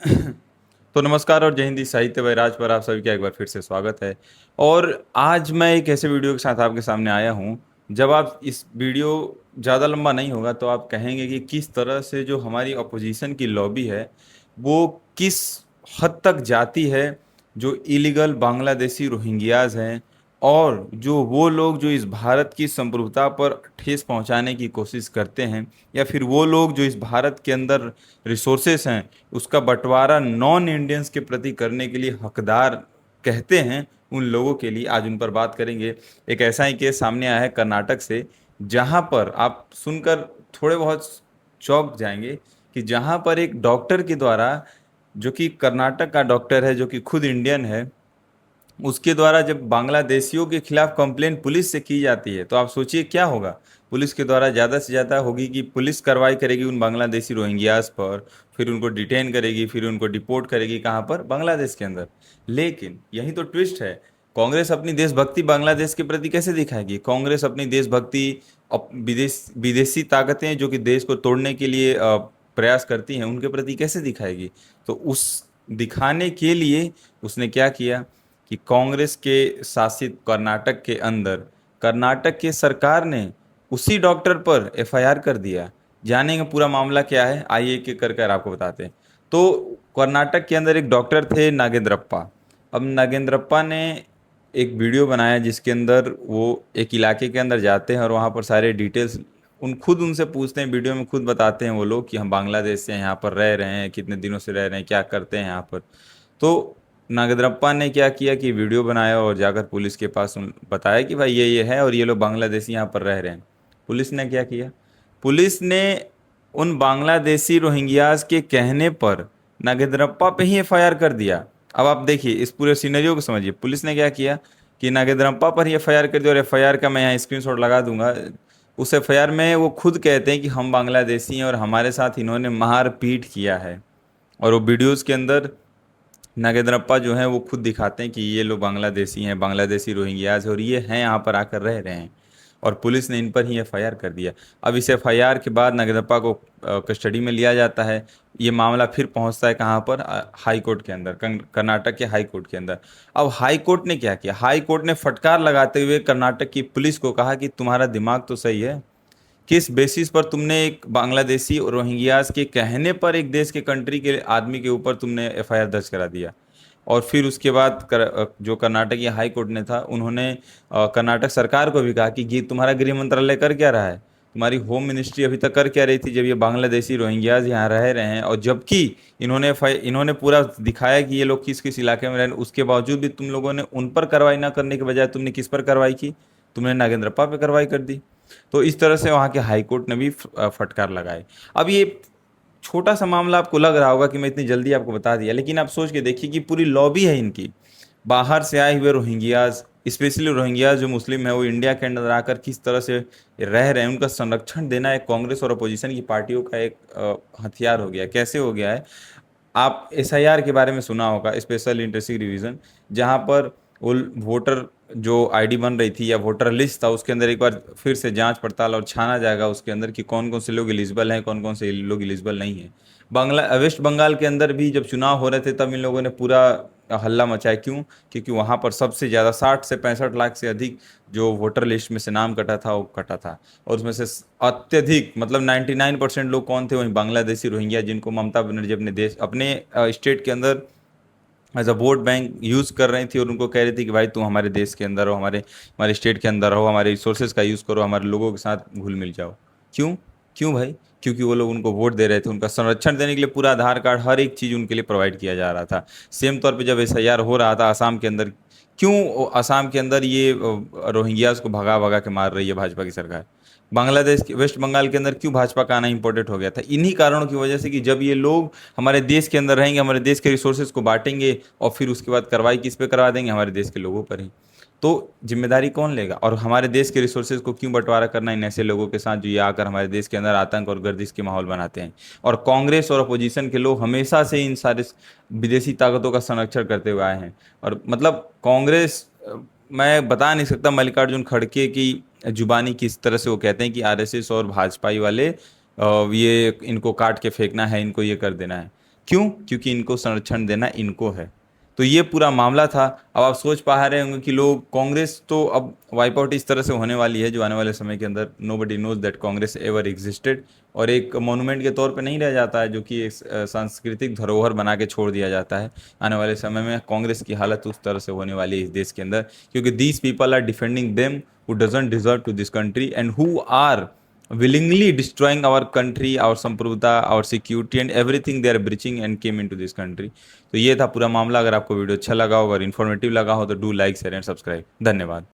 तो नमस्कार और जय हिंदी साहित्य वैराज पर आप सभी का एक बार फिर से स्वागत है। और आज मैं एक ऐसे वीडियो के साथ आपके सामने आया हूं। जब आप इस वीडियो ज़्यादा लंबा नहीं होगा तो आप कहेंगे कि किस तरह से जो हमारी अपोजिशन की लॉबी है वो किस हद तक जाती है, जो इलीगल बांग्लादेशी रोहिंग्याज हैं और जो वो लोग जो इस भारत की संप्रभुता पर ठेस पहुंचाने की कोशिश करते हैं, या फिर वो लोग जो इस भारत के अंदर रिसोर्सेस हैं उसका बंटवारा नॉन इंडियंस के प्रति करने के लिए हकदार कहते हैं, उन लोगों के लिए आज उन पर बात करेंगे। एक ऐसा ही केस सामने आया है कर्नाटक से, जहां पर आप सुनकर थोड़े बहुत चौंक जाएंगे कि जहां पर एक डॉक्टर के द्वारा, जो कि कर्नाटक का डॉक्टर है, जो कि खुद इंडियन है, उसके द्वारा जब बांग्लादेशियों के खिलाफ कंप्लेन पुलिस से की जाती है तो आप सोचिए क्या होगा। पुलिस के द्वारा ज़्यादा से ज़्यादा होगी कि पुलिस कार्रवाई करेगी उन बांग्लादेशी रोहिंग्यास पर, फिर उनको डिटेन करेगी, फिर उनको डिपोर्ट करेगी कहाँ पर, बांग्लादेश के अंदर। लेकिन यही तो ट्विस्ट है। कांग्रेस अपनी देशभक्ति बांग्लादेश के प्रति कैसे दिखाएगी? कांग्रेस अपनी देशभक्ति विदेशी ताकतें जो कि देश को तोड़ने के लिए प्रयास करती हैं उनके प्रति कैसे दिखाएगी? तो उस दिखाने के लिए उसने क्या किया कि कांग्रेस के शासित कर्नाटक के अंदर कर्नाटक के सरकार ने उसी डॉक्टर पर एफआईआर कर दिया। जानेंगे पूरा मामला क्या है, आइए एक एक कर आपको बताते हैं। तो कर्नाटक के अंदर एक डॉक्टर थे नागेंद्रप्पा। अब नागेंद्रप्पा ने एक वीडियो बनाया जिसके अंदर वो एक इलाके के अंदर जाते हैं और वहाँ पर सारे डिटेल्स खुद उनसे पूछते हैं, वीडियो में खुद बताते हैं वो लोग कि हम बांग्लादेश से यहाँ पर रह रहे हैं, कितने दिनों से रह रहे हैं, क्या करते हैं यहाँ पर। तो नागेंद्रप्पा ने क्या किया कि वीडियो बनाया और जाकर पुलिस के पास बताया कि भाई ये है और ये लोग बांग्लादेशी यहाँ पर रह रहे हैं। पुलिस ने क्या किया? पुलिस ने उन बांग्लादेशी रोहिंग्यास के कहने पर नागेंद्रप्पा पे ही एफआईआर कर दिया। अब आप देखिए इस पूरे सिनेरियो को समझिए। पुलिस ने क्या किया कि नागेंद्रप्पा पर ही एफआईआर कर दिया, और एफआईआर का मैं यहाँ स्क्रीनशॉट लगा दूंगा। उस एफआईआर में वो खुद कहते हैं कि हम बांग्लादेशी हैं और हमारे साथ इन्होंने मारपीट किया है। और वो वीडियोज़ के अंदर नागेंद्रप्पा जो हैं वो खुद दिखाते हैं कि ये लोग बांग्लादेशी हैं, बांग्लादेशी रोहिंग्याज हैं और ये हैं यहाँ पर आकर रह रहे हैं। और पुलिस ने इन पर ही एफआईआर कर दिया। अब इस एफआईआर के बाद नागेंद्रप्पा को कस्टडी में लिया जाता है। ये मामला फिर पहुंचता है कहाँ पर? हाई कोर्ट के अंदर, कर्नाटक के हाई कोर्ट के अंदर। अब हाई कोर्ट ने क्या किया? हाई कोर्ट ने फटकार लगाते हुए कर्नाटक की पुलिस को कहा कि तुम्हारा दिमाग तो सही है, किस बेसिस पर तुमने एक बांग्लादेशी और रोहिंग्यास के कहने पर एक देश के कंट्री के आदमी के ऊपर तुमने एफआईआर दर्ज करा दिया? और फिर उसके बाद जो कर्नाटक की हाई कोर्ट ने था उन्होंने कर्नाटक सरकार को भी कहा कि तुम्हारा गृह मंत्रालय कर क्या रहा है, तुम्हारी होम मिनिस्ट्री अभी तक कर क्या रही थी जब ये बांग्लादेशी रोहिंग्याज यहाँ रह रहे हैं, और जबकि इन्होंने पूरा दिखाया कि ये लोग किस किस इलाके में रहे, उसके बावजूद भी तुम लोगों ने उन पर कार्रवाई ना करने के बजाय तुमने किस पर कार्रवाई की? तुमने नागेंद्रप्पा पे कार्रवाई कर दी। तो इस तरह से वहाँ के हाई कोर्ट ने भी फटकार लगाए। अब ये छोटा सा मामला आपको लग रहा होगा कि मैं इतनी जल्दी आपको बता दिया, लेकिन आप सोच के देखिए कि पूरी लॉबी है इनकी। बाहर से आए हुए रोहिंग्याज, स्पेशली रोहिंग्याज जो मुस्लिम है, वो इंडिया के अंदर आकर किस तरह से रह रहे हैं, उनका संरक्षण देना एक कांग्रेस और अपोजिशन की पार्टियों का एक हथियार हो गया है। कैसे हो गया है? आप एसआईआर के बारे में सुना होगा, स्पेशल इंटरेस्टिंग रिवीजन, जहां पर वो वोटर जो आईडी बन रही थी या वोटर लिस्ट था उसके अंदर एक बार फिर से जांच पड़ताल और छाना जाएगा उसके अंदर कि कौन कौन से लोग एलिजिबल हैं, कौन कौन से लोग एलिजिबल नहीं हैं। वेस्ट बंगाल के अंदर भी जब चुनाव हो रहे थे तब इन लोगों ने पूरा हल्ला मचाया। क्यों? क्योंकि वहां पर सबसे ज़्यादा 60 से 65 लाख से अधिक जो वोटर लिस्ट में से नाम कटा था वो कटा था। और उसमें से अत्यधिक मतलब 99% लोग कौन थे? वहीं बांग्लादेशी रोहिंग्या, जिनको ममता बनर्जी अपने देश अपने स्टेट के अंदर as a vote bank use कर रही थी और उनको कह रही थी कि भाई तुम हमारे देश के अंदर हो, हमारे हमारे स्टेट के अंदर रहो, हमारे रिसोर्सेज का यूज़ करो, हमारे लोगों के साथ घुल मिल जाओ। क्यों? क्यों भाई? क्योंकि वो लोग उनको वोट दे रहे थे, उनका संरक्षण देने के लिए पूरा आधार कार्ड हर एक चीज़ उनके लिए प्रोवाइड किया जा रहा था। सेम तौर पे जब एसआईआर हो रहा था आसाम के अंदर, क्यों आसाम के अंदर ये रोहिंग्यास को भगा भगा के मार रही है भाजपा की सरकार? बांग्लादेश के वेस्ट बंगाल के अंदर क्यों भाजपा का आना इंपॉर्टेंट हो गया था? इन्हीं कारणों की वजह से कि जब ये लोग हमारे देश के अंदर रहेंगे, हमारे देश के रिसोर्सेज को बांटेंगे और फिर उसके बाद कार्रवाई किस पे करवा देंगे? हमारे देश के लोगों पर ही। तो जिम्मेदारी कौन लेगा? और हमारे देश के रिसोर्सेज को क्यों बंटवारा करना इन ऐसे लोगों के साथ जो ये आकर हमारे देश के अंदर आतंक और गर्दिश के माहौल बनाते हैं? और कांग्रेस और अपोजिशन के लोग हमेशा से इन सारे विदेशी ताकतों का संरक्षण करते हुए आए हैं। और मतलब कांग्रेस, मैं बता नहीं सकता मल्लिकार्जुन खड़गे की जुबानी किस तरह से वो कहते हैं कि आरएसएस और भाजपाई वाले ये इनको काट के फेंकना है, इनको ये कर देना है। क्यों? क्योंकि इनको संरक्षण देना इनको है। तो ये पूरा मामला था। अब आप सोच पा रहे होंगे कि लोग, कांग्रेस तो अब वाइप आउट इस तरह से होने वाली है जो आने वाले समय के अंदर nobody knows that Congress ever existed, और एक मोनूमेंट के तौर पे नहीं रह जाता है, जो कि एक सांस्कृतिक धरोहर बना के छोड़ दिया जाता है। आने वाले समय में कांग्रेस की हालत उस तरह से होने वाली है इस देश के अंदर, क्योंकि these people are defending them who doesn't deserve to this country and who are willingly destroying our country, our संप्रभुता, our security and everything they are breaching and came into this country। तो ये था पूरा मामला। अगर आपको video अच्छा लगा हो, अगर इन्फॉर्मेटिव लगा हो तो do like share and subscribe. धन्यवाद।